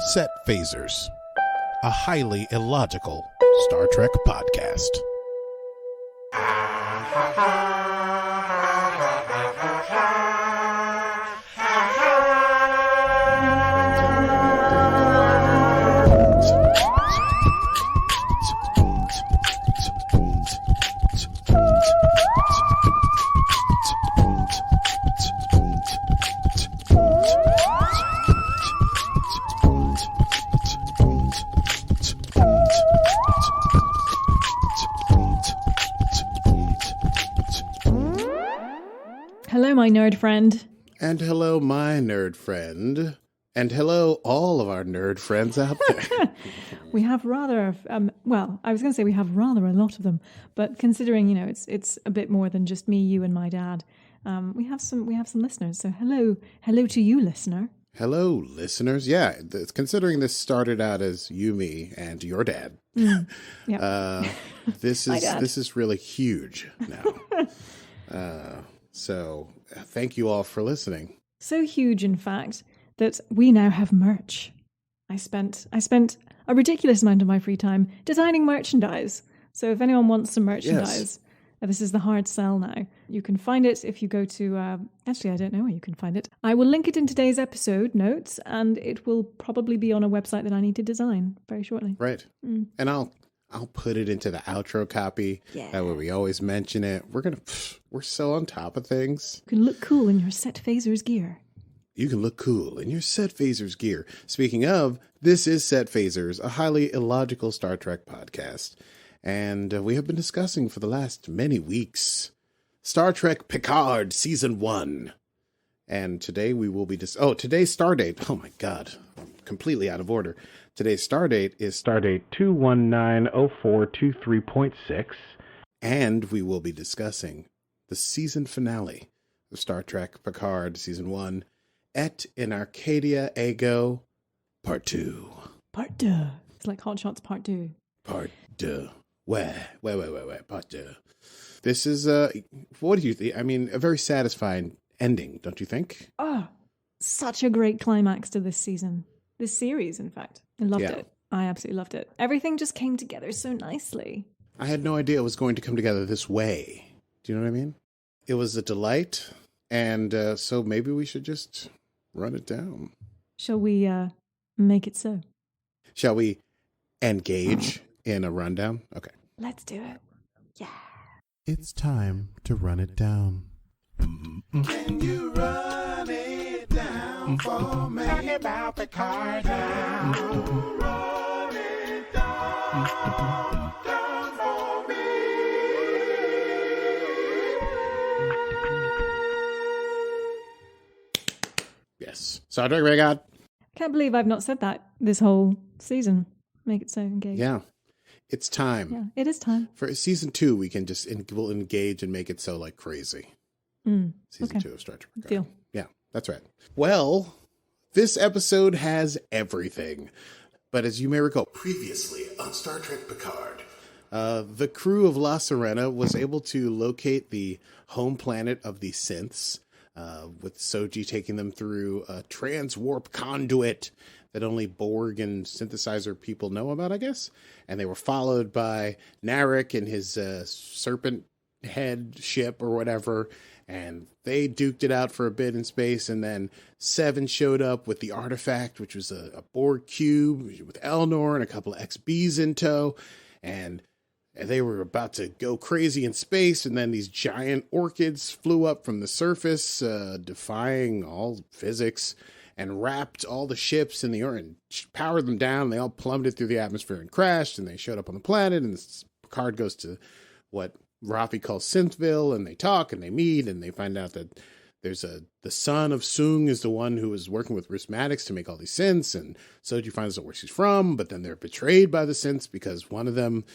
Set Phasers, a highly illogical Star Trek podcast. Hello, my nerd friend. And hello, my nerd friend. And hello, all of our nerd friends out there. We have rather, I was going to say we have rather a lot of them, but considering, it's a bit more than just me, you, and my dad, we have some listeners. So hello to you, listener. Hello, listeners. Yeah, considering this started out as you, me, and your dad. Yeah. This is really huge now. So thank you all for listening. So huge, in fact, that we now have merch. I spent a ridiculous amount of my free time designing merchandise. So if anyone wants some merchandise, this is the hard sell now. You can find it if you go to, actually, I don't know where you can find it. I will link it in today's episode notes, and it will probably be on a website that I need to design very shortly. Right. And I'll put it into the outro copy. Yeah. That way we always mention it. We're so on top of things. You can look cool in your Set Phasers gear. You can look cool in your Set Phasers gear. Speaking of, this is Set Phasers, a highly illogical Star Trek podcast. And we have been discussing for the last many weeks Star Trek Picard Season 1. And today we will be today's stardate. Oh my God, I'm completely out of order. Today's stardate is stardate 2190423.6. And we will be discussing the season finale of Star Trek Picard Season 1, Et in Arcadia Ego, Part 2. Part 2. It's like Hot Shots Part 2. Part 2. Where, Part 2. This is, what do you think? I mean, a very satisfying ending, don't you think? Oh, such a great climax to this season. This series, in fact. I loved it. I absolutely loved it. Everything just came together so nicely. I had no idea it was going to come together this way. Do you know what I mean? It was a delight, and so maybe we should just run it down. Shall we make it so? Shall we engage in a rundown? Okay. Let's do it. Yeah. It's time to run it down. Can you run it down for me? Talk about Picard now. Run it down for me. Yes. Star Trek Picard. Can't believe I've not said that this whole season. Make it so engaged. Yeah. It's time. Yeah, it is time. For season 2, we can just we'll engage and make it so like crazy. Season 2 of Star Trek. Deal. Yeah, that's right. Well, this episode has everything. But as you may recall, previously on Star Trek Picard, the crew of La Sirena was able to locate the home planet of the synths, with Soji taking them through a transwarp conduit that only Borg and synthesizer people know about, I guess. And they were followed by Narek and his serpent head ship or whatever. And they duked it out for a bit in space. And then Seven showed up with the artifact, which was a Borg cube with Elnor and a couple of XBs in tow. And they were about to go crazy in space. And then these giant orchids flew up from the surface, defying all physics, and wrapped all the ships in the Earth and powered them down. And they all plummeted through the atmosphere and crashed. And they showed up on the planet. And Picard goes to what Raffi calls Synthville, and they talk and they meet, and they find out that there's the son of Soong is the one who was working with Rhysmatics to make all these synths, and Soji finds out where she's from, but then they're betrayed by the synths because one of them,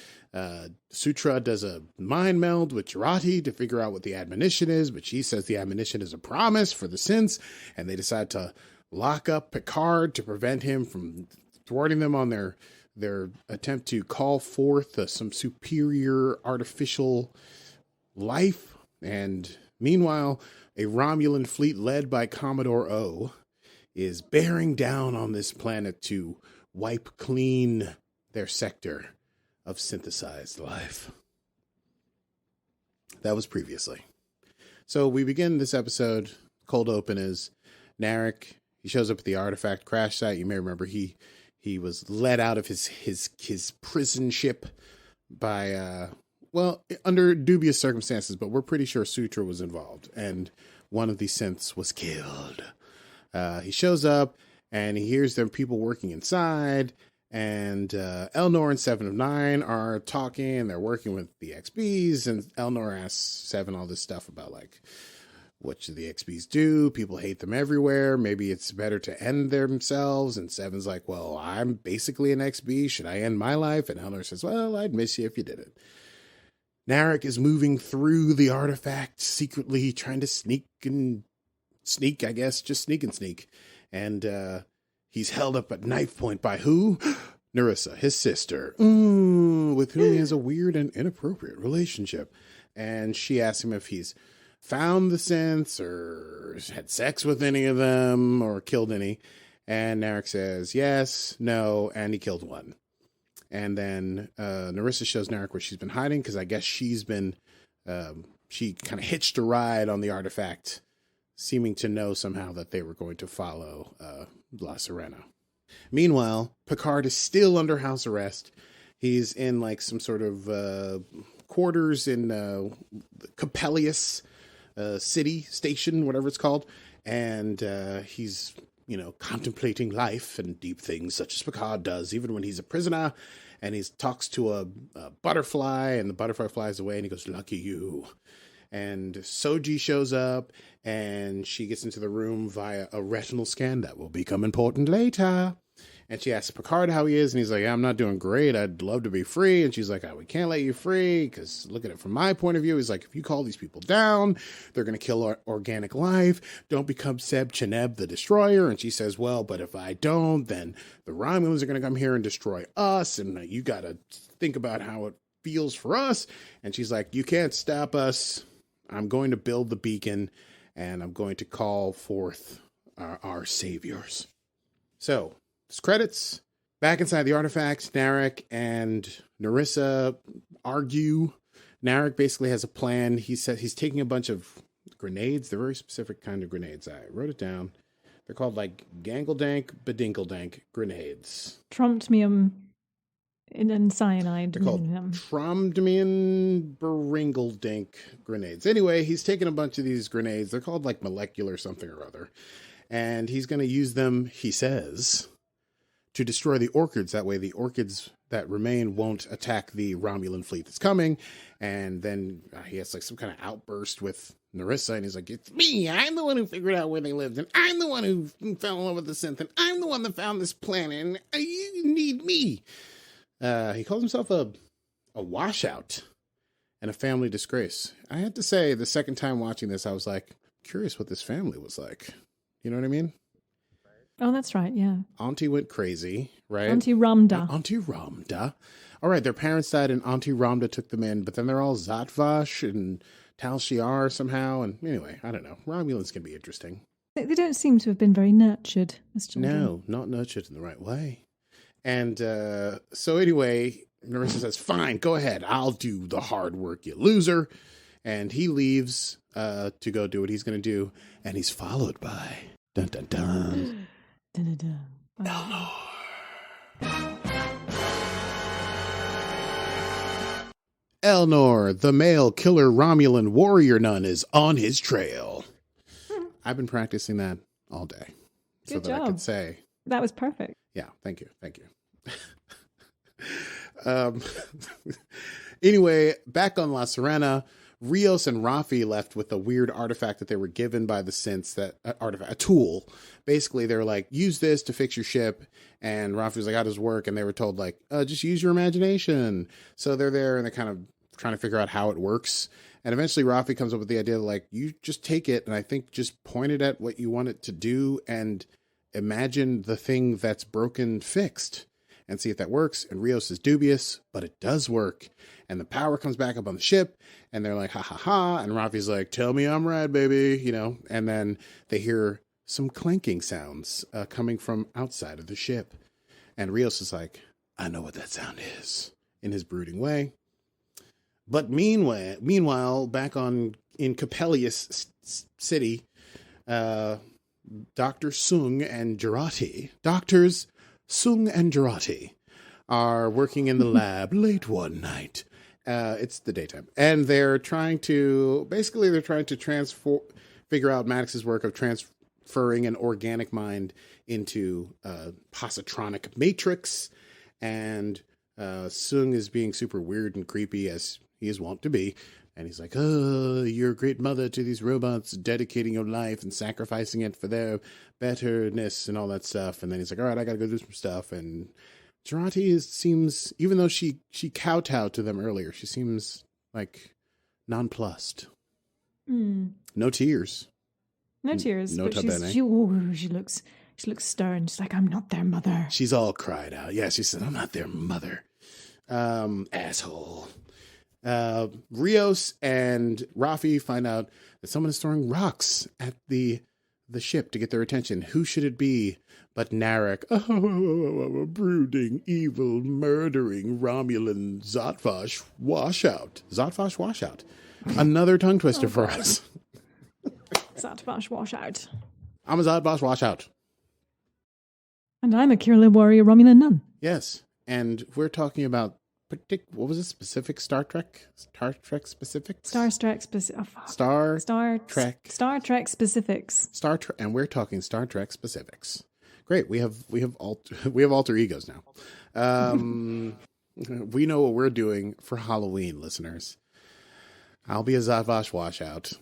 Sutra, does a mind meld with Jurati to figure out what the admonition is, but she says the admonition is a promise for the synths, and they decide to lock up Picard to prevent him from thwarting them on their attempt to call forth some superior artificial life. And meanwhile, a Romulan fleet led by Commodore O is bearing down on this planet to wipe clean their sector of synthesized life. That was previously. So we begin this episode. Cold open is Narek. He shows up at the artifact crash site. You may remember he was let out of his prison ship by under dubious circumstances, but we're pretty sure Sutra was involved, and one of these synths was killed. He shows up and he hears them people working inside, and Elnor and 7 of 9 are talking, and they're working with the XBs, and Elnor asks 7 all this stuff about, like, what should the XBs do? People hate them everywhere. Maybe it's better to end themselves. And 7's like, well, I'm basically an XB. Should I end my life? And Elnor says, well, I'd miss you if you did it. Narek is moving through the artifact secretly, trying to sneak, I guess. Just sneak. And he's held up at knife point by who? Narissa, his sister, with whom he has a weird and inappropriate relationship. And she asks him if he's found the synths or had sex with any of them or killed any. And Narek says yes, no, and he killed one. And then Narissa shows Narek where she's been hiding, because I guess she's been, she kind of hitched a ride on the artifact, seeming to know somehow that they were going to follow La Sirena. Meanwhile, Picard is still under house arrest. He's in like some sort of quarters in Capellius city station, whatever it's called. And he's, contemplating life and deep things such as Picard does, even when he's a prisoner. And he talks to a butterfly, and the butterfly flies away, and he goes, lucky you. And Soji shows up, and she gets into the room via a retinal scan that will become important later. And she asks Picard how he is, and he's like, I'm not doing great. I'd love to be free. And she's like, we can't let you free, because look at it from my point of view. He's like, if you call these people down, they're going to kill our organic life. Don't become Seb Cheneb the Destroyer. And she says, well, but if I don't, then the Romulans are going to come here and destroy us, and you got to think about how it feels for us. And she's like, you can't stop us. I'm going to build the beacon, and I'm going to call forth our saviors. So, credits. Back inside the artifacts, Narek and Narissa argue. Narek basically has a plan. He says he's taking a bunch of grenades. They're very specific kind of grenades. I wrote it down. They're called like Gangledank, Bedinkledank grenades. Tromptmium and cyanide. They're called Tromdmian Beringledink grenades. Anyway, he's taking a bunch of these grenades. They're called like molecular something or other. And he's going to use them, he says, to destroy the Orchids. That way the Orchids that remain won't attack the Romulan fleet that's coming. And then he has like some kind of outburst with Narissa, and he's like, it's me. I'm the one who figured out where they lived, and I'm the one who fell in love with the synth, and I'm the one that found this planet, and you need me. He calls himself a washout and a family disgrace. I had to say, the second time watching this, I was like, curious what this family was like. You know what I mean? Oh, that's right, yeah. Auntie went crazy, right? Auntie Ramda. Auntie Ramda. All right, their parents died and Auntie Ramda took them in, but then they're all Zatvash and Tal Shiar somehow. And anyway, I don't know. Romulans can be interesting. They don't seem to have been very nurtured as children. No, not nurtured in the right way. And so anyway, Narissa says, fine, go ahead. I'll do the hard work, you loser. And he leaves to go do what he's going to do. And he's followed by... Dun, dun, dun. Dun, dun, dun. Elnor. Elnor, the male killer Romulan warrior nun, is on his trail. I've been practicing that all day. Good that job. I could say. That was perfect. Yeah, thank you. Anyway, back on La Sirena, Rios and Raffi left with a weird artifact that they were given by the synths, that artifact, a tool. Basically, they were like, use this to fix your ship. And Raffi was like, how does it work? And they were told, like, just use your imagination. So they're there and they're kind of trying to figure out how it works. And eventually Raffi comes up with the idea that, like, you just take it and I think just point it at what you want it to do and imagine the thing that's broken fixed and see if that works. And Rios is dubious, but it does work. And the power comes back up on the ship and they're like, ha ha ha. And Raffi's like, tell me I'm right, baby. And then they hear some clanking sounds coming from outside of the ship. And Rios is like, I know what that sound is, in his brooding way. But meanwhile, back in Capellius City, Dr. Sung and Jurati, Doctors Sung and Jurati, are working in the lab late one night. It's the daytime. And they're trying to figure out Maddox's work of transferring an organic mind into a positronic matrix. And Sung is being super weird and creepy, as he is wont to be. And he's like, oh, you're a great mother to these robots, dedicating your life and sacrificing it for their betterness and all that stuff. And then he's like, all right, I got to go do some stuff. And Jurati seems, even though she kowtowed to them earlier, she seems like nonplussed. No tears. No tears. No but she looks stern. She's like, I'm not their mother. She's all cried out. Yeah, she said, I'm not their mother. Asshole. Rios and Raffi find out that someone is throwing rocks at the ship to get their attention. Who should it be but Narek? Oh, brooding, evil, murdering Romulan Zotvash washout. Zotvash washout. Another tongue twister for us. Zotvash washout. I'm a Zotvash washout. And I'm a Kira warrior Romulan nun. Yes, and we're talking about what was it? Specific Star Trek? Star Trek specifics? Star Trek specifics. Star Trek, and we're talking Star Trek specifics. Great, we have alter egos now. We know what we're doing for Halloween, listeners. I'll be a Zotvash washout.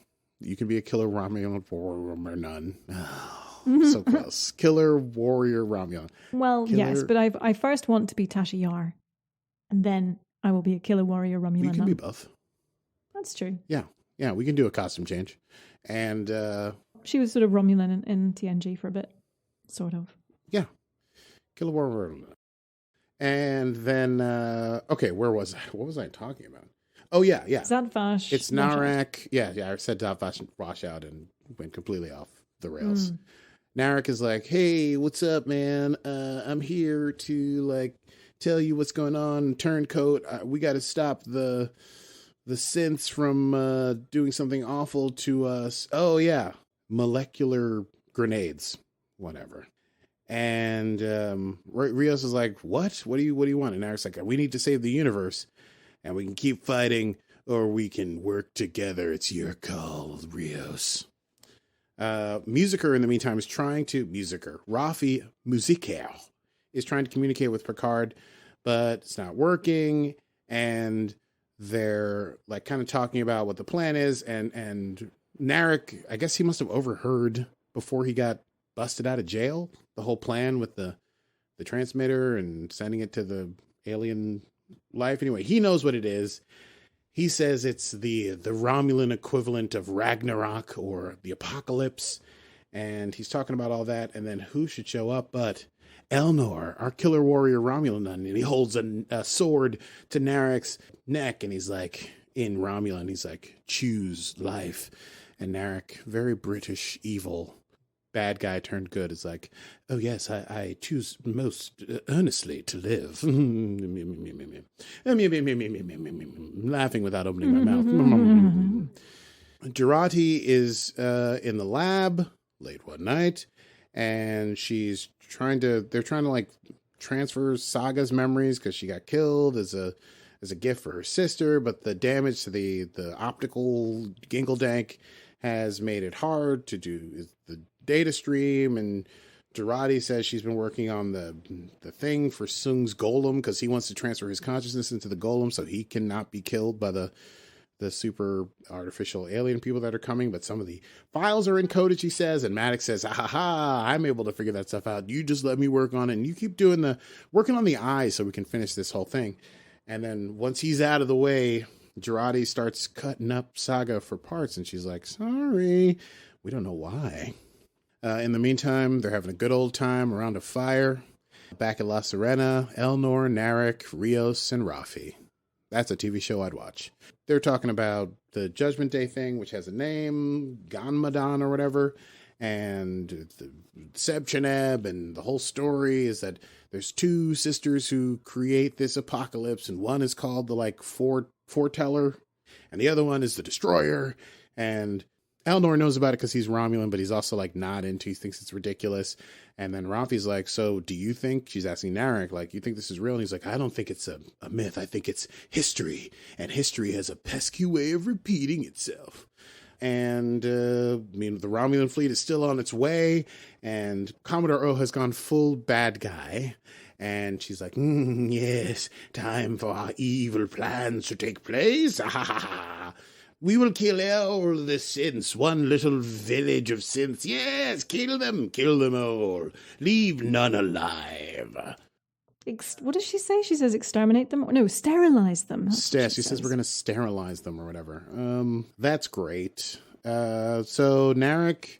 You can be a killer Romulan warrior nun. Oh, so close. Killer warrior Romulan. Well, yes, but I first want to be Tasha Yar. And then I will be a killer warrior Romulan. We can be both. That's true. Yeah, we can do a costume change. And she was sort of Romulan in TNG for a bit. Sort of. Yeah. Killer warrior. And then, okay, where was I? What was I talking about? Oh, yeah. Zotvash. It's Narek. Yeah, I said Zotvash washout and went completely off the rails. Narek is like, hey, what's up, man? I'm here to, tell you what's going on. Turncoat, we got to stop the synths from doing something awful to us. Oh yeah, molecular grenades, whatever. And Rios is like, what do you want? And Narek's like, we need to save the universe, and we can keep fighting, or we can work together. It's your call, Rios. Musiker in the meantime is trying to Raffi Musiker is trying to communicate with Picard, but it's not working. And they're kind of talking about what the plan is. And Narek, I guess he must have overheard before he got busted out of jail, the whole plan with the transmitter and sending it to the alien life. Anyway, he knows what it is. He says it's the Romulan equivalent of Ragnarok or the apocalypse. And he's talking about all that. And then who should show up but Elnor, our killer warrior Romulan nun, and he holds a sword to Narek's neck, and he's like, in Romulan, he's like, choose life. And Narek, very British, evil, bad guy turned good, is like, oh yes, I choose most earnestly to live. Laughing without opening my mouth. Jurati is in the lab late one night, and they're trying to transfer Saga's memories because she got killed as a gift for her sister, but the damage to the optical ginkledank has made it hard to do the data stream. And Jurati says she's been working on the thing for Sung's golem because he wants to transfer his consciousness into the golem so he cannot be killed by the super artificial alien people that are coming. But some of the files are encoded, she says, and Maddox says, I'm able to figure that stuff out. You just let me work on it, and you keep working on the eyes so we can finish this whole thing. And then once he's out of the way, Jurati starts cutting up Saga for parts, and she's like, sorry, we don't know why. In the meantime, they're having a good old time around a fire back at La Sirena. Elnor, Narek, Rios, and Raffi. That's a TV show I'd watch. They're talking about the Judgment Day thing, which has a name, Ganmadan or whatever. And the Sebcheneb and the whole story is that there's two sisters who create this apocalypse, and one is called the foreteller, and the other one is the destroyer. And Elnor knows about it because he's Romulan, but he's also not into, he thinks it's ridiculous. And then Raffi's like, so do you think, she's asking Narek, you think this is real? And he's like, I don't think it's a myth. I think it's history. And history has a pesky way of repeating itself. And the Romulan fleet is still on its way, and Commodore O has gone full bad guy. And she's like, yes, time for our evil plans to take place. We will kill all the synths, one little village of synths. Yes, kill them all. Leave none alive. What does she say? She says exterminate them? No, sterilize them. She says we're going to sterilize them or whatever. That's great. So Narek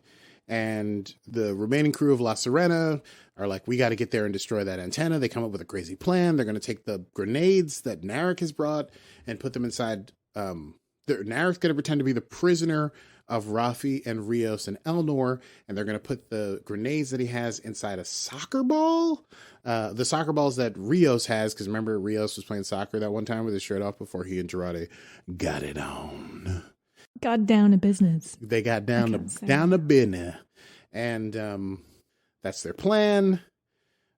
and the remaining crew of La Sirena are like, we got to get there and destroy that antenna. They come up with a crazy plan. They're going to take the grenades that Narek has brought and put them inside. Narek's going to pretend to be the prisoner of Raffi and Rios and Elnor, and they're going to put the grenades that he has inside a soccer ball. The soccer balls that Rios has, because remember, Rios was playing soccer that one time with his shirt off before he and Jurati got it on. Got down to business. They got down to business. And that's their plan.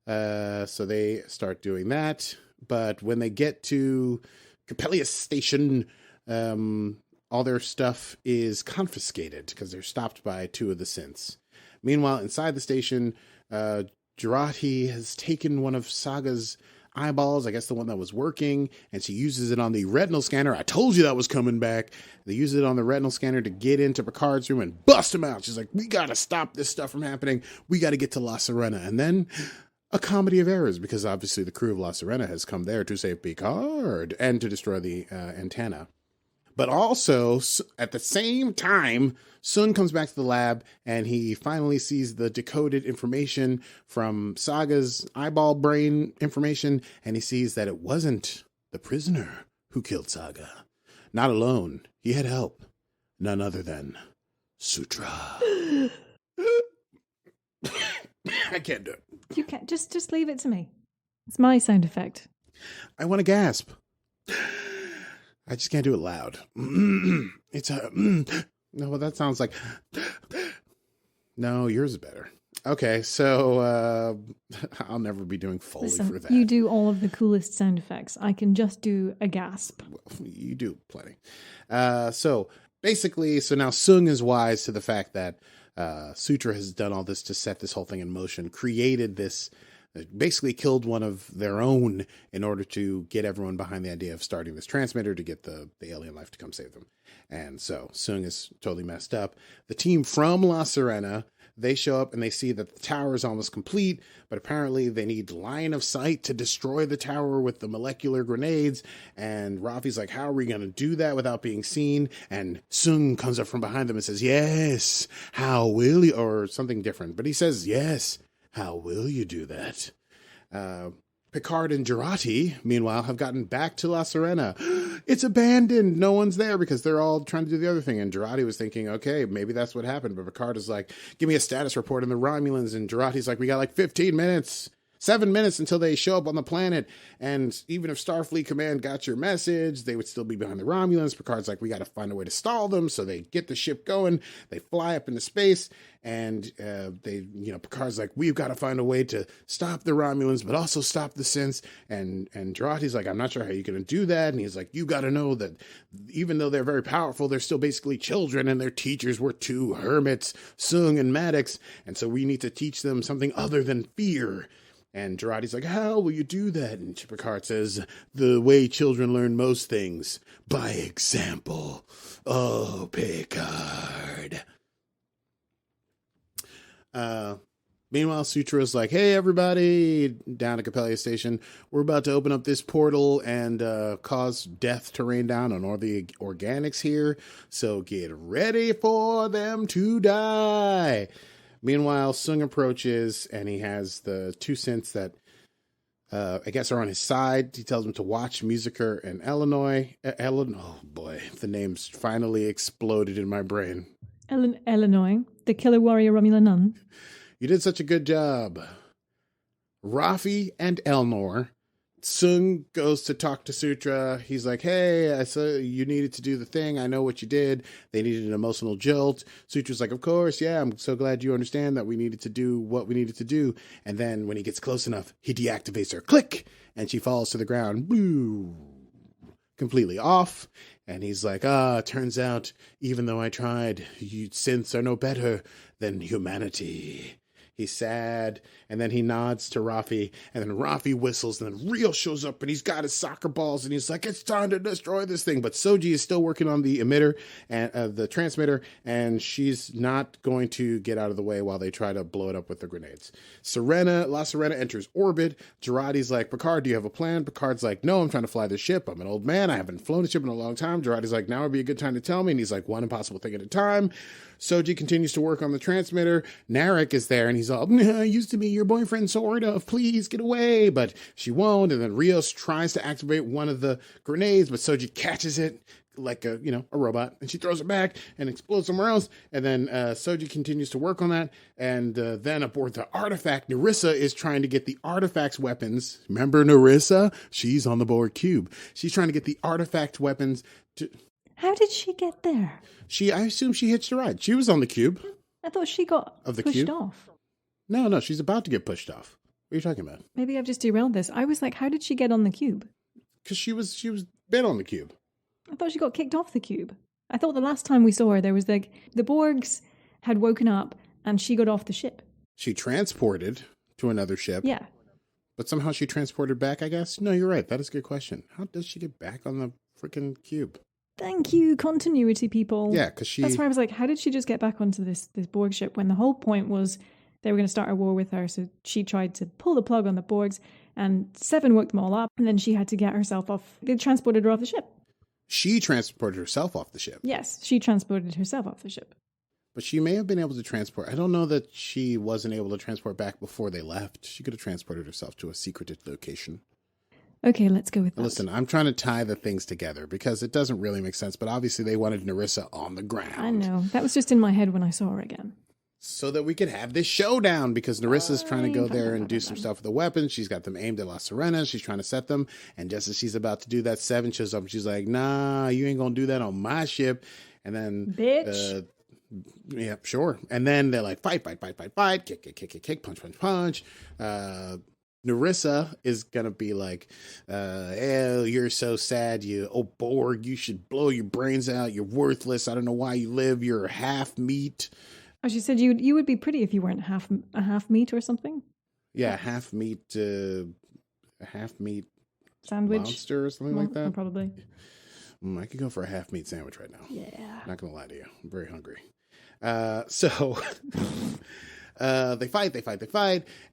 So they start doing that. But when they get to Capellius Station, all their stuff is confiscated because they're stopped by two of the synths. Meanwhile, inside the station, Jurati has taken one of Saga's eyeballs, I guess the one that was working, and she uses it on the retinal scanner. I told you that was coming back. They use it on the retinal scanner to get into Picard's room and bust him out. She's like, we got to stop this stuff from happening. We got to get to La Sirena. And then a comedy of errors, because obviously the crew of La Sirena has come there to save Picard and to destroy the antenna. But also, at the same time, Sun comes back to the lab and he finally sees the decoded information from Saga's eyeball brain information, and he sees that it wasn't the prisoner who killed Saga. Not alone. He had help. None other than Sutra. I can't do it. You can't. Just leave it to me. It's my sound effect. I want to gasp. I just can't do it loud. It's a... No, well, that sounds like... No, yours is better. Okay, so I'll never be doing Foley for that. You do all of the coolest sound effects. I can just do a gasp. Well, you do plenty. So basically, now Sung is wise to the fact that Sutra has done all this to set this whole thing in motion, created this... basically killed one of their own in order to get everyone behind the idea of starting this transmitter to get the alien life to come save them. And so Sung is totally messed up. The team from La Sirena, they show up and they see that the tower is almost complete, but apparently they need line of sight to destroy the tower with the molecular grenades. And Raffi's like, how are we going to do that without being seen? And Sung comes up from behind them and says, yes, how will you? Or something different. But he says, yes. How will you do that? Picard and Jurati, meanwhile, have gotten back to La Sirena. It's abandoned. No one's there because they're all trying to do the other thing. And Jurati was thinking, okay, maybe that's what happened. But Picard is like, give me a status report on the Romulans. And Jurati's like, we got 15 minutes. 7 minutes until they show up on the planet. And even if Starfleet Command got your message, they would still be behind the Romulans. Picard's like, we got to find a way to stall them. So they get the ship going. They fly up into space. And Picard's like, we've got to find a way to stop the Romulans, but also stop the synths. And Jurati's like, I'm not sure how you're going to do that. And he's like, you got to know that even though they're very powerful, they're still basically children. And their teachers were two hermits, Sung and Maddox. And so we need to teach them something other than fear. And Jurati's like, how will you do that? And Picard says, the way children learn most things, by example. Oh, Picard. Meanwhile, Sutra's like, hey, everybody, down at Capellius Station, we're about to open up this portal and cause death to rain down on all the organics here. So get ready for them to die. Meanwhile, Sung approaches, and he has the two synths that I guess are on his side. He tells them to watch Musiker and Elnor. Oh, boy, the names finally exploded in my brain. Elnor, the killer warrior Romulan nun. You did such a good job. Raffi and Elnor. Sung goes to talk to Sutra. He's like, hey, I saw you needed to do the thing. I know what you did. They needed an emotional jolt. Sutra's like, of course, yeah, I'm so glad you understand that we needed to do what we needed to do. And then when he gets close enough, he deactivates her. Click! And she falls to the ground. Boo! Completely off. And he's like, turns out, even though I tried, you synths are no better than humanity. He's sad, and then he nods to Raffi, and then Raffi whistles, and then Rios shows up, and he's got his soccer balls, and he's like, it's time to destroy this thing. But Soji is still working on the emitter, and the transmitter, and she's not going to get out of the way while they try to blow it up with the grenades. La Serena enters orbit. Jurati's like, Picard, do you have a plan? Picard's like, no, I'm trying to fly the ship. I'm an old man. I haven't flown a ship in a long time. Jurati's like, now would be a good time to tell me, and he's like, one impossible thing at a time. Soji continues to work on the transmitter. Narek is there, and he's all, used to be your boyfriend, sort of. Please get away. But she won't. And then Rios tries to activate one of the grenades, but Soji catches it like a robot, and she throws it back and explodes somewhere else. And then Soji continues to work on that. And then aboard the artifact, Narissa is trying to get the artifact's weapons. Remember Narissa? She's on the Borg cube. She's trying to get the artifact weapons to... How did she get there? I assume she hitched a ride. She was on the cube. I thought she got pushed off. No, she's about to get pushed off. What are you talking about? Maybe I've just derailed this. I was like, how did she get on the cube? Because she was been on the cube. I thought she got kicked off the cube. I thought the last time we saw her, there was like, the Borgs had woken up and she got off the ship. She transported to another ship. Yeah. But somehow she transported back, I guess? No, you're right. That is a good question. How does she get back on the freaking cube? Thank you, continuity people. Yeah, because That's why I was like, how did she just get back onto this Borg ship when the whole point was they were going to start a war with her? So she tried to pull the plug on the Borgs, and Seven woke them all up, and then she had to get herself off. They transported her off the ship. She transported herself off the ship. Yes, she transported herself off the ship. But she may have been able to transport. I don't know that she wasn't able to transport back before they left. She could have transported herself to a secreted location. Okay, let's go with that. Listen, I'm trying to tie the things together because it doesn't really make sense, but obviously they wanted Narissa on the ground. I know. That was just in my head when I saw her again. So that we could have this showdown because Narissa's trying to go there and do some stuff with the weapons. She's got them aimed at La Serena. She's trying to set them. And just as she's about to do that, Seven shows up and she's like, nah, you ain't going to do that on my ship. And then... Bitch. Yeah, sure. And then they're like, fight, kick, punch. Narissa is going to be like, you're so sad, you old Borg. You should blow your brains out. You're worthless. I don't know why you live. You're half meat. Oh, she said you would be pretty if you weren't a half meat or something. Yeah, half meat sandwich monster or something like that. Probably. I could go for a half meat sandwich right now. Yeah. Not going to lie to you. I'm very hungry. So... they fight,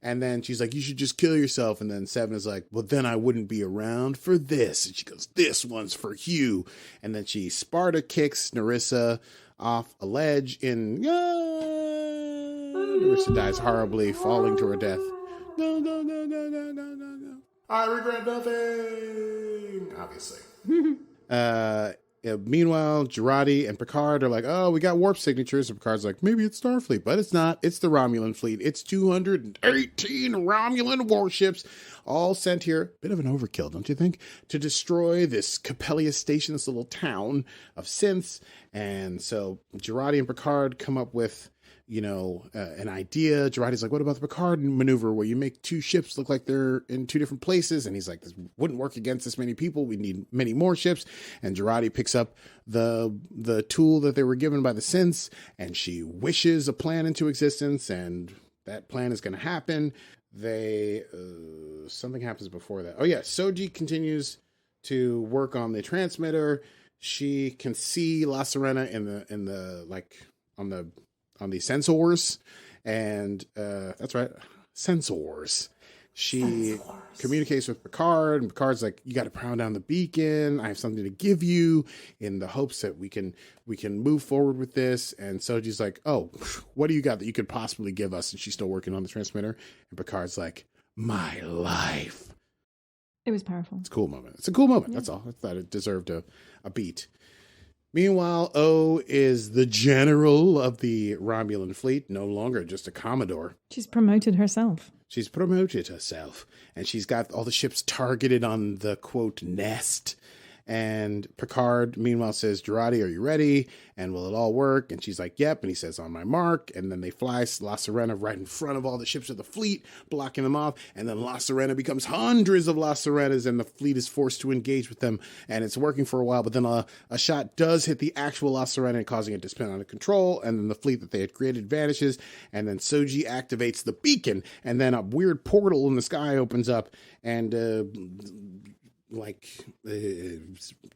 and then she's like, you should just kill yourself. And then Seven is like, well, then I wouldn't be around for this. And she goes, this one's for you. And then she Sparta kicks Narissa off a ledge Narissa dies horribly, falling to her death. Go. I regret nothing. Obviously. Meanwhile, Jurati and Picard are like, oh, we got warp signatures. And Picard's like, maybe it's Starfleet, but it's not. It's the Romulan fleet. It's 218 Romulan warships, all sent here. Bit of an overkill, don't you think? To destroy this Capella station, this little town of synths. And so Jurati and Picard come up with, an idea. Jurati's like, what about the Picard maneuver where you make two ships look like they're in two different places? And he's like, this wouldn't work against this many people. We need many more ships. And Jurati picks up the tool that they were given by the synths, and she wishes a plan into existence, and that plan is going to happen. Something happens before that. Oh yeah, Soji continues to work on the transmitter. She can see La Serena on the sensors, and that's right, sensors. She communicates with Picard, and Picard's like, you got to pound down the beacon. I have something to give you in the hopes that we can move forward with this. And Soji's like, oh, what do you got that you could possibly give us? And she's still working on the transmitter. And Picard's like, my life. It was powerful. It's a cool moment. It's a cool moment. Yeah. That's all. I thought it deserved a beat. Meanwhile, O is the general of the Romulan fleet, no longer just a commodore. She's promoted herself. She's promoted herself, and she's got all the ships targeted on the, quote, nest. And Picard, meanwhile, says, Jurati, are you ready? And will it all work? And she's like, yep. And he says, on my mark. And then they fly La Sirena right in front of all the ships of the fleet, blocking them off. And then La Sirena becomes hundreds of La Sirenas, and the fleet is forced to engage with them. And it's working for a while, but then a shot does hit the actual La Sirena, causing it to spin out of control. And then the fleet that they had created vanishes. And then Soji activates the beacon. And then a weird portal in the sky opens up. And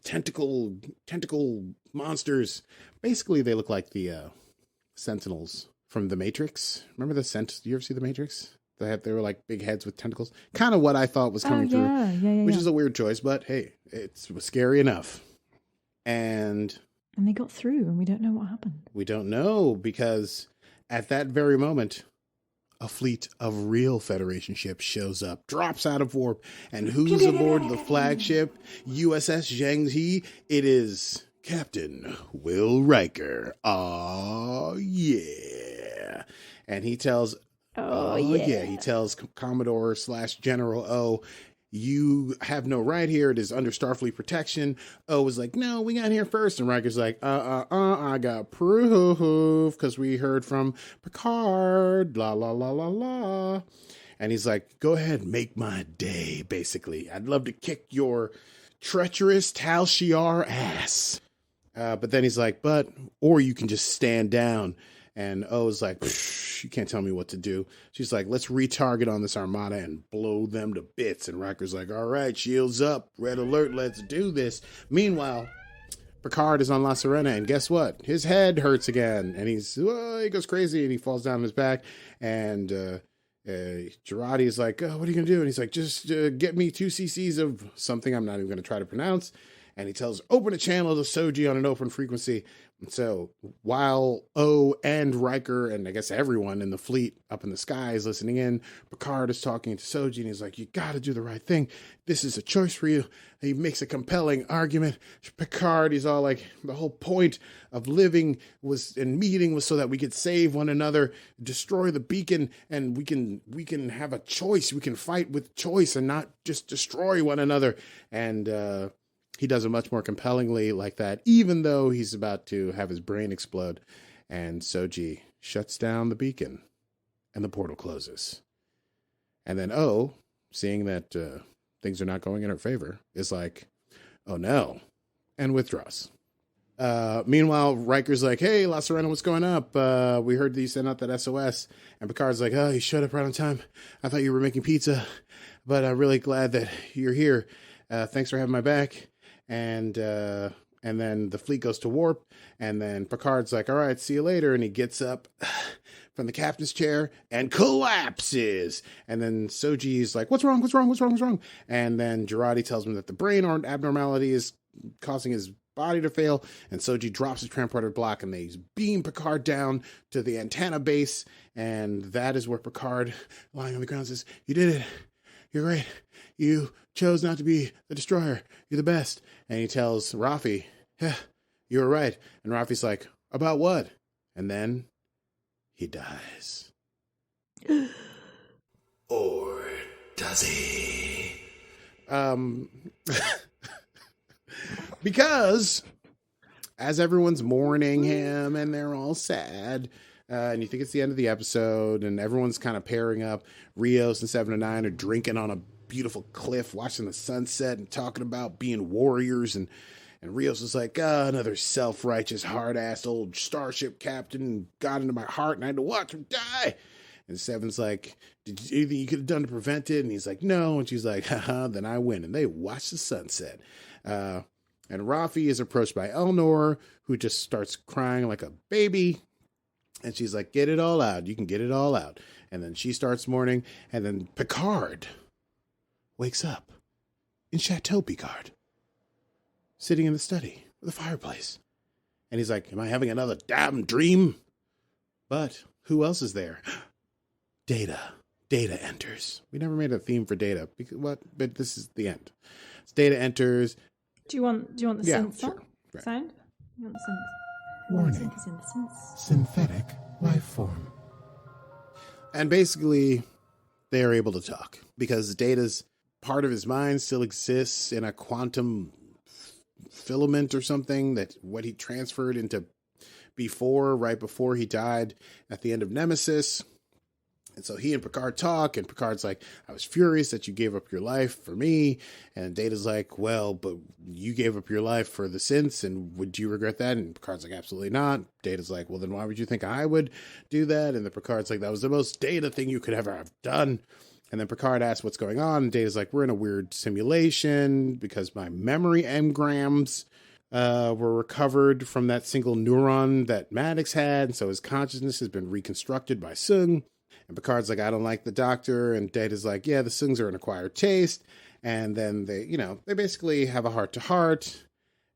tentacle monsters. Basically, they look like the Sentinels from The Matrix. Remember the you ever see The Matrix? They were like big heads with tentacles. Kind of what I thought was coming through, which is a weird choice, but hey, it was scary enough. And they got through, and we don't know what happened. We don't know, because at that very moment, a fleet of real Federation ships shows up, drops out of warp, and who's aboard the flagship USS Zhang He? It is Captain Will Riker. Oh yeah. And he tells he tells Commodore / General O, you have no right here. It is under Starfleet protection. O was like, no, we got here first. And Riker's like, I got proof, because we heard from Picard, la, la, la, la, la. And he's like, go ahead, make my day, basically. I'd love to kick your treacherous Tal Shiar ass. But then he's like, or you can just stand down. And O's like, you can't tell me what to do. She's like, let's retarget on this armada and blow them to bits. And Riker's like, all right, shields up, red alert, let's do this. Meanwhile, Picard is on La Sirena, and guess what? His head hurts again. And he goes crazy, and he falls down on his back. And Jurati is like, what are you going to do? And he's like, just get me 2 cc's of something I'm not even going to try to pronounce. And he tells, open a channel to Soji on an open frequency. And so while O and Riker and I guess everyone in the fleet up in the sky is listening in, Picard is talking to Soji, and he's like, you got to do the right thing. This is a choice for you. And he makes a compelling argument. Picard, he's all like, the whole point of living and meeting was so that we could save one another, destroy the beacon, and we can have a choice. We can fight with choice and not just destroy one another. And he does it much more compellingly like that, even though he's about to have his brain explode. And Soji shuts down the beacon, and the portal closes. And then O, seeing that things are not going in her favor, is like, oh no, and withdraws. Meanwhile, Riker's like, hey, La Sirena, what's going up? We heard that you sent out that SOS. And Picard's like, oh, you showed up right on time. I thought you were making pizza, but I'm really glad that you're here. Thanks for having my back. And then the fleet goes to warp, and then Picard's like, all right, see you later. And he gets up from the captain's chair and collapses. And then Soji's like, what's wrong? And then Jurati tells him that the brain abnormality is causing his body to fail. And Soji drops his transporter block, and they beam Picard down to the antenna base. And that is where Picard, lying on the ground, says, you did it. You're great. You chose not to be the destroyer. You're the best. And he tells Raffi, yeah, you were right. And Raffi's like, about what? And then he dies. Or does he? Because as everyone's mourning him and they're all sad, and you think it's the end of the episode, and everyone's kind of pairing up. Rios and 7 and 9 are drinking on a beautiful cliff, watching the sunset and talking about being warriors. And Rios is like, another self-righteous, hard-ass old starship captain got into my heart, and I had to watch him die. And 7's like, did you anything you could have done to prevent it? And he's like, no. And she's like, haha, then I win. And they watch the sunset. And Raffi is approached by Elnor, who just starts crying like a baby. And she's like, get it all out. You can get it all out. And then she starts mourning. And then Picard wakes up in Chateau Picard, sitting in the study with a fireplace. And he's like, am I having another damn dream? But who else is there? Data. Data enters. We never made a theme for Data. What? But this is the end. Data enters. Do you want the synth sure. Right. sound? Warning. Synthetic life form. And basically, they are able to talk because Data's part of his mind still exists in a quantum filament or something, that what he transferred into right before he died at the end of Nemesis. And so he and Picard talk, and Picard's like, I was furious that you gave up your life for me. And Data's like, well, but you gave up your life for the synths, and would you regret that? And Picard's like, absolutely not. Data's like, well, then why would you think I would do that? And then Picard's like, that was the most Data thing you could ever have done. And then Picard asks what's going on, and Data's like, we're in a weird simulation because my memory engrams were recovered from that single neuron that Maddox had, and so his consciousness has been reconstructed by Sung. And Picard's like, I don't like the doctor. And Data's like, yeah, the Sungs are an acquired taste. And then they basically have a heart-to-heart.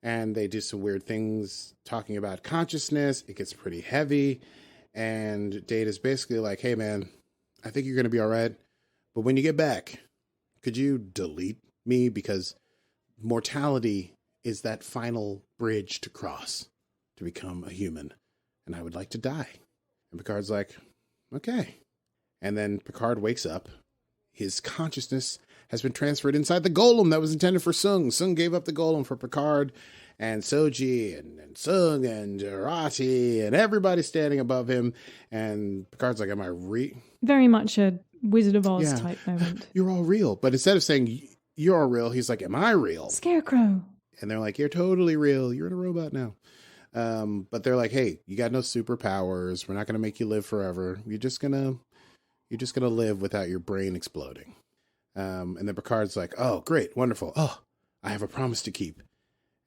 And they do some weird things talking about consciousness. It gets pretty heavy. And Data's basically like, hey, man, I think you're going to be all right. But when you get back, could you delete me? Because mortality is that final bridge to cross to become a human. And I would like to die. And Picard's like, okay. And then Picard wakes up. His consciousness has been transferred inside the golem that was intended for Sung. Sung gave up the golem for Picard, and Soji and Sung and Jurati and everybody standing above him. And Picard's like, am I Very much a Wizard of Oz type moment. You're all real. But instead of saying you're all real, he's like, am I real? Scarecrow. And they're like, you're totally real. You're in a robot now. But they're like, hey, you got no superpowers. We're not going to make you live forever. You're just going to live without your brain exploding. And then Picard's like, oh, great, wonderful. Oh, I have a promise to keep.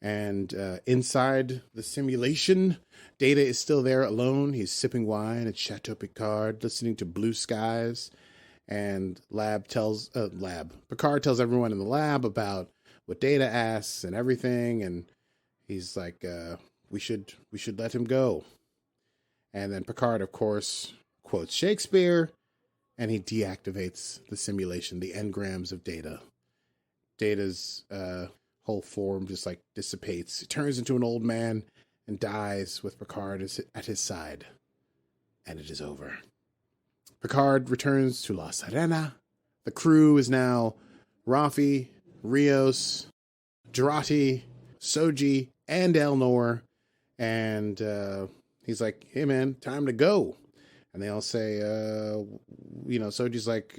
And inside the simulation, Data is still there alone. He's sipping wine at Chateau Picard, listening to Blue Skies. And Picard tells everyone in the lab about what Data asks and everything. And he's like, we should let him go. And then Picard, of course, quotes Shakespeare. And he deactivates the simulation, the engrams of Data. Data's whole form just like dissipates. He turns into an old man and dies with Picard at his side. And it is over. Picard returns to La Sirena. The crew is now Raffi, Rios, Jurati, Soji, and Elnor. And he's like, hey man, time to go. And they all say, Soji's like,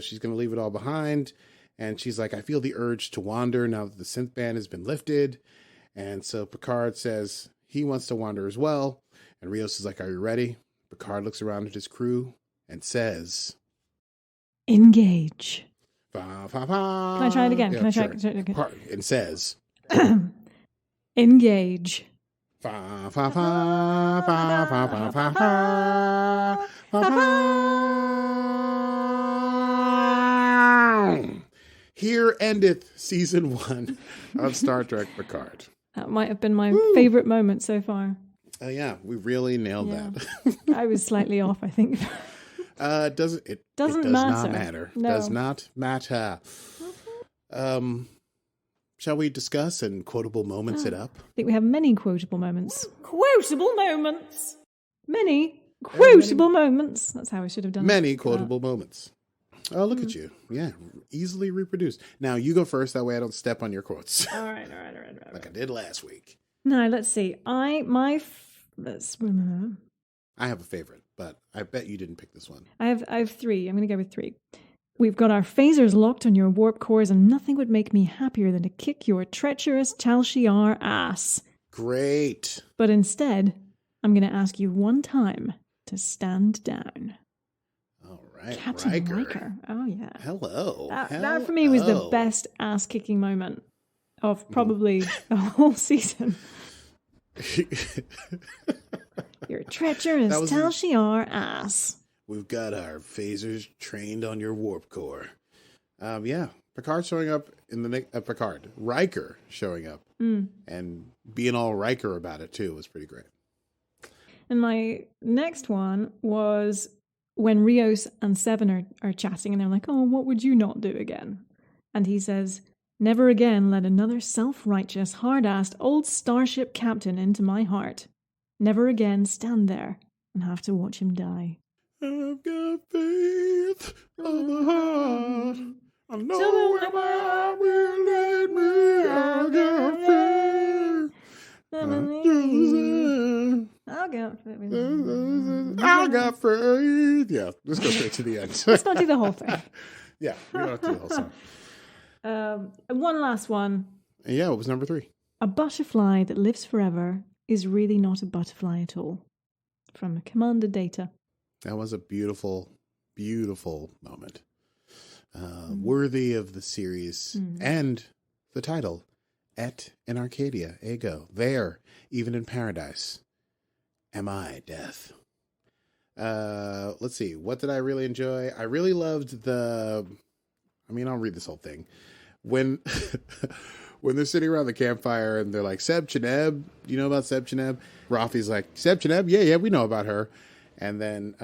she's going to leave it all behind. And she's like, I feel the urge to wander now that the synth ban has been lifted. And so Picard says he wants to wander as well. And Rios is like, are you ready? Picard looks around at his crew and says, engage. Fa, fa, fa. Can I try it again? Yeah, Can I sure. try it again? And says, engage. Fa, fa, fa, fa, fa, fa, fa, fa, fa, fa. Here endeth season 1 of Star Trek Picard. That might have been my favorite moment so far. Oh yeah, we really nailed that. I was slightly off, I think. It does not matter. No. Does not matter. Shall we discuss and quotable moments it up? I think we have many quotable moments. Quotable moments! Many quotable moments. That's how I should have done it. Many quotable moments. Oh, look at you. Yeah, easily reproduced. Now, you go first. That way I don't step on your quotes. All right. Like I did last week. Now, let's see. I have a favorite, but I bet you didn't pick this one. I have 3. I'm going to go with 3. We've got our phasers locked on your warp cores, and nothing would make me happier than to kick your treacherous Tal Shiar ass. Great. But instead, I'm going to ask you one time to stand down. All right, Captain Riker. Oh, yeah. Hello. That for me was the best ass-kicking moment of probably the whole season. Your treacherous Tal Shiar ass. We've got our phasers trained on your warp core. Picard showing up Riker showing up and being all Riker about it too was pretty great. And my next one was when Rios and Seven are chatting and they're like, oh, what would you not do again? And he says, Never again let another self-righteous, hard-assed old starship captain into my heart. Never again stand there and have to watch him die. I've got faith of the heart. I know where my heart will lead me. I've got faith. I got faith. Yeah, let's go straight to the end. Let's not do the whole thing. Yeah, we don't have to do the whole song. One last one. Yeah, what was number 3? A butterfly that lives forever is really not a butterfly at all. From Commander Data. That was a beautiful, beautiful moment. Worthy of the series and the title. Et in Arcadia, ego. There, even in paradise. Am I death? Let's see. What did I really enjoy? I really loved I'll read this whole thing. When they're sitting around the campfire and they're like, Seb Cheneb, do you know about Seb Cheneb? Raffi's like, Seb Cheneb? Yeah, we know about her. And then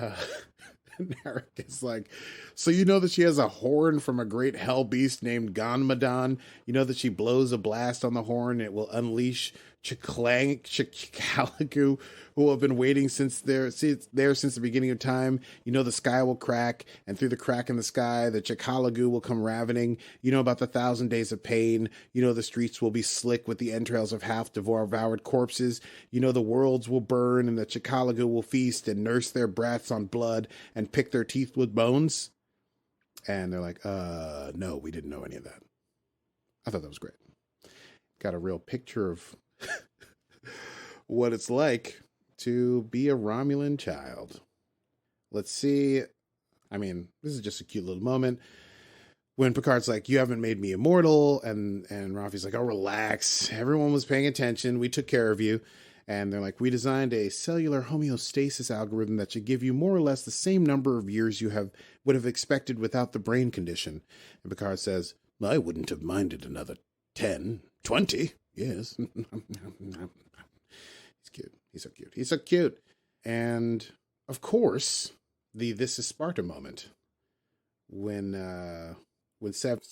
Narek is like, so you know that she has a horn from a great hell beast named Ganmadan? You know that she blows a blast on the horn and it will unleash Chicalagu, who have been waiting since the beginning of time. You know the sky will crack, and through the crack in the sky, the Chicalagu will come ravening. You know about the 1,000 days of pain. You know the streets will be slick with the entrails of half-devoured corpses. You know the worlds will burn, and the Chicalagu will feast and nurse their brats on blood and pick their teeth with bones. And they're like, no, we didn't know any of that. I thought that was great. Got a real picture of what it's like to be a Romulan child. Let's see. I mean, this is just a cute little moment when Picard's like, you haven't made me immortal. And Raffi's like, oh, relax. Everyone was paying attention. We took care of you. And they're like, we designed a cellular homeostasis algorithm that should give you more or less the same number of years you would have expected without the brain condition. And Picard says, I wouldn't have minded another 10, 20 years. He's cute. He's so cute. He's so cute. And of course, the This Is Sparta moment when Seven of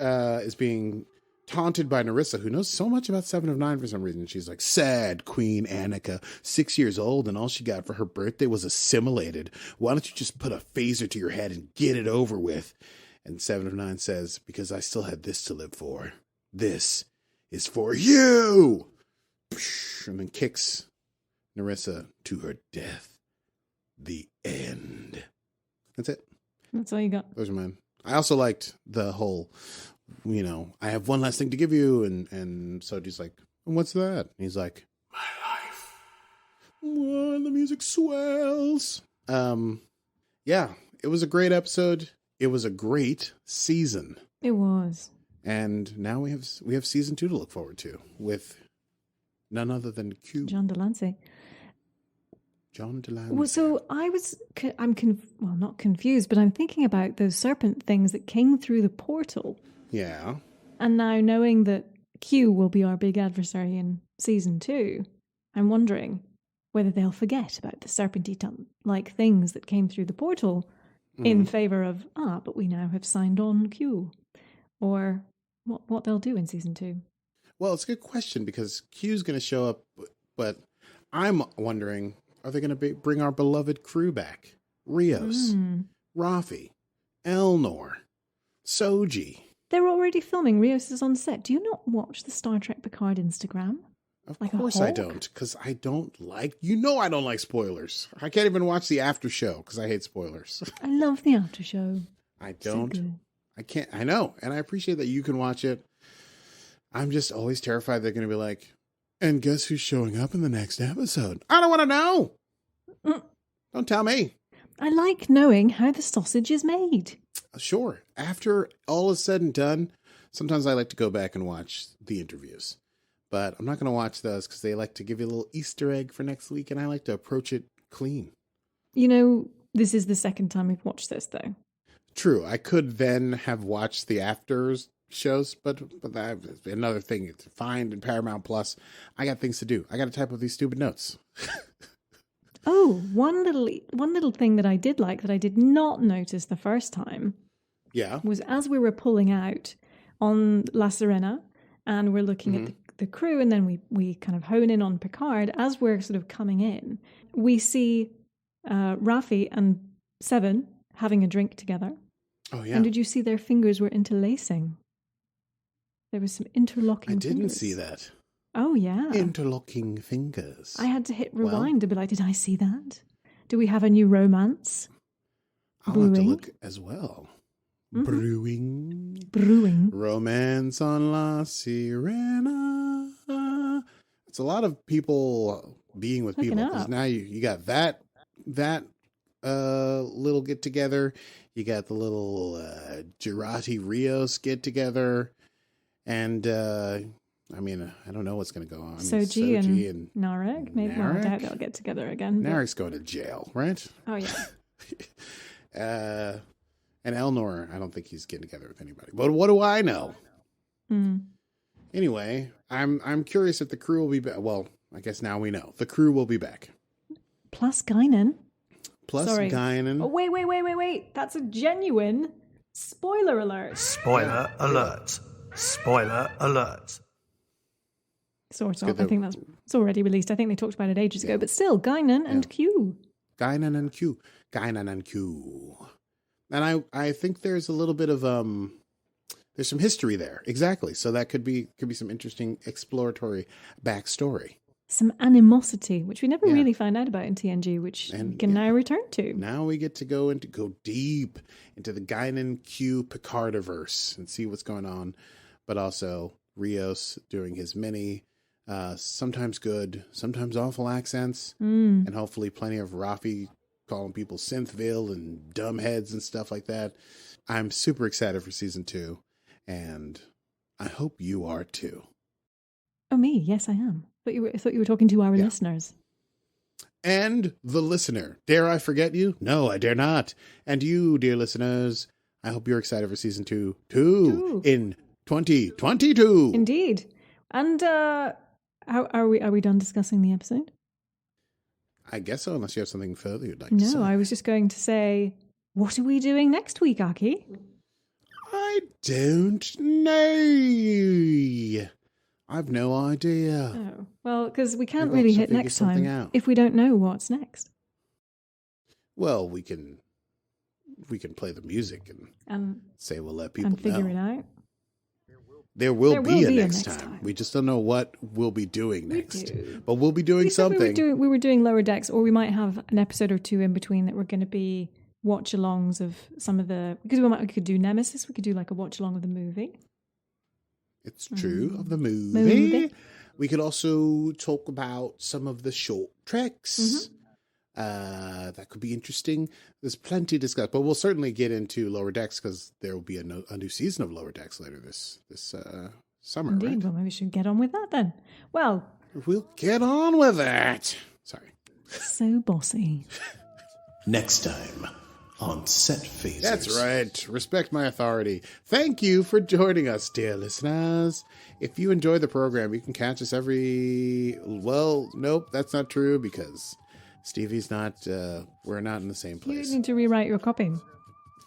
Nine is being taunted by Narissa, who knows so much about 7 of 9 for some reason. She's like, sad Queen Annika, 6 years old, and all she got for her birthday was assimilated. Why don't you just put a phaser to your head and get it over with? And 7 of 9 says, because I still had this to live for. This is for you! And then kicks Narissa to her death. The end. That's it. That's all you got. Those are mine. I also liked the whole, I have one last thing to give you. And Soji's like, what's that? And he's like, my life. Oh, the music swells. Yeah, it was a great episode. It was a great season. It was. And now we have season 2 to look forward to with none other than Q. John Delancey. Well, so I'm not confused, but I'm thinking about those serpent things that came through the portal. Yeah. And now knowing that Q will be our big adversary in season 2, I'm wondering whether they'll forget about the serpentine-like things that came through the portal in favor of, but we now have signed on Q. Or what they'll do in season 2. Well, it's a good question because Q's going to show up, but I'm wondering, are they going to bring our beloved crew back? Rios, Raffi, Elnor, Soji. They're already filming. Rios is on set. Do you not watch the Star Trek Picard Instagram? Of course I don't, because I don't like spoilers. I can't even watch the after show because I hate spoilers. I love the after show. I don't. So I can't. I know. And I appreciate that you can watch it. I'm just always terrified they're going to be like, and guess who's showing up in the next episode? I don't want to know. Don't tell me. I like knowing how the sausage is made. Sure. After all is said and done, sometimes I like to go back and watch the interviews. But I'm not going to watch those because they like to give you a little Easter egg for next week, and I like to approach it clean. This is the second time we've watched this, though. True. I could then have watched the afters shows, but that's another thing to find in Paramount Plus. I got things to do. I got to type up these stupid notes. Oh, Oh, one little thing that I did like that I did not notice the first time. Yeah. Was as we were pulling out on La Sirena and we're looking at the crew, and then we kind of hone in on Picard. As we're sort of coming in, we see Raffi and Seven having a drink together. Oh, yeah. And did you see their fingers were interlacing? There was some interlocking fingers. I didn't see that. Oh, yeah. Interlocking fingers. I had to hit rewind to be like, did I see that? Do we have a new romance? I'll have to look as well. Brewing. Romance on La Sirena. It's a lot of people being with people. Because now you got that little get together. You got the little Jurati Rios get together. And I mean, I don't know what's going to go on. Soji and Narek. Maybe I doubt they'll get together again. Narek's going to jail, right? Oh, yeah. And Elnor, I don't think he's getting together with anybody. But what do I know? Anyway, I'm curious if the crew will be back. Well, I guess now we know. The crew will be back. Plus Guinan. Guinan. Oh, wait. That's a genuine spoiler alert. Spoiler alert. Spoiler alert. Sort of. I think it's already released. I think they talked about it ages ago. But still, Guinan and Q. Guinan and Q. And I think there's a little bit of there's some history there. Exactly. So that could be some interesting exploratory backstory. Some animosity, which we never really found out about in TNG, which we can now return to. Now we get to go deep into the Guinan Q Picardiverse and see what's going on. But also Rios doing his many sometimes good, sometimes awful accents. And hopefully plenty of Raffi calling people synthville and dumbheads and stuff like that. I'm super excited for season 2, and I hope you are too. Oh, me? Yes, I am. I thought you were talking to our listeners. And the listener. Dare I forget you? No, I dare not. And you, dear listeners, I hope you're excited for season 2 in 2022. Indeed. And are we done discussing the episode? I guess so, unless you have something further you'd like to say. No, I was just going to say, what are we doing next week, Aki? I don't know. I've no idea. Oh, well, because we can't really hit next time if we don't know what's next. Well, we can play the music and say we'll let people figure it out. There will be a next time. We just don't know what we'll be doing next. But we'll be doing something. We were doing Lower Decks, or we might have an episode or two in between that we're going to be watch-alongs of some of the... Because we could do Nemesis. We could do like a watch-along of the movie. It's true, of the movie. We could also talk about some of the short treks. That could be interesting. There's plenty to discuss, but we'll certainly get into Lower Decks because there will be a new season of Lower Decks later this summer. Indeed. Right? Well, maybe we should get on with that then. Well, we'll get on with it. Sorry. So bossy. Next time on Set Phasers. That's right. Respect my authority. Thank you for joining us, dear listeners. If you enjoy the program, you can catch us nope, that's not true because Stevie's not, we're not in the same place. You need to rewrite your copy.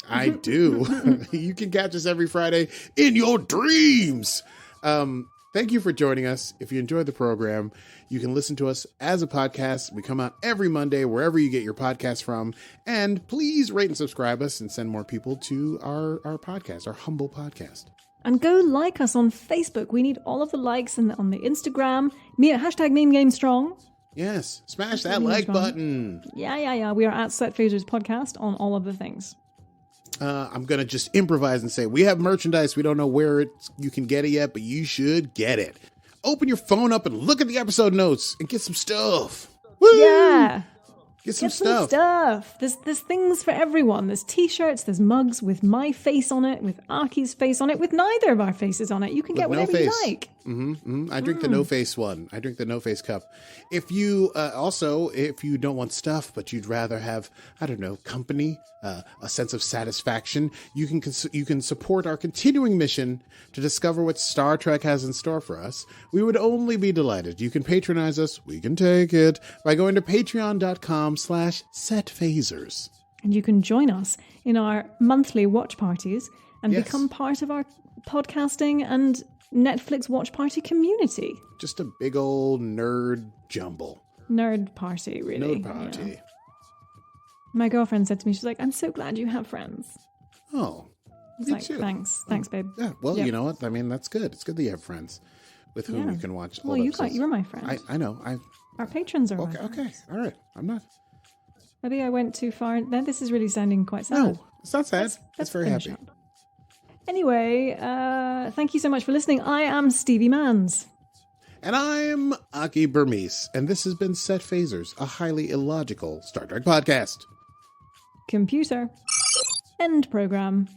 I do. You can catch us every Friday in your dreams. Thank you for joining us. If you enjoyed the program, you can listen to us as a podcast. We come out every Monday, wherever you get your podcasts from. And please rate and subscribe us and send more people to our podcast, our humble podcast. And go like us on Facebook. We need all of the likes on the Instagram. Hashtag #MemeGameStrong. Yes. Smash that like button. Yeah. We are at Set Phasers Podcast on all of the things. I'm going to just improvise and say, we have merchandise. We don't know where you can get it yet, but you should get it. Open your phone up and look at the episode notes and get some stuff. Woo! Yeah. Get some stuff. There's things for everyone. There's t-shirts, there's mugs with my face on it, with Arky's face on it, with neither of our faces on it. You can get whatever you like. I drink the no-face one. I drink the no-face cup. If you if you don't want stuff, but you'd rather have, I don't know, company, a sense of satisfaction, you can support our continuing mission to discover what Star Trek has in store for us. We would only be delighted. You can patronize us. We can take it by going to patreon.com/setphasers. And you can join us in our monthly watch parties and Yes. become part of our podcasting and Netflix watch party community. Just a big old nerd jumble. Nerd party, really. Nerd party. Yeah. My girlfriend said to me, she's like, I'm so glad you have friends. Oh, It's me like, too. thanks, babe. Yeah, well, Yep. you know what? I mean, that's good. It's good that you have friends with whom Yeah. you can watch. Well, old you episodes. you're my friend. I know. Our patrons are Okay. my Okay. friends. All right. I'm not. Maybe I went too far. Then this is really sounding quite sad. No, it's not sad. Let's It's very finish happy. up. Anyway, thank you so much for listening. I am Stevie Manns. And I'm Aki Burmese, and this has been Set Phasers, a highly illogical Star Trek podcast. Computer. End program.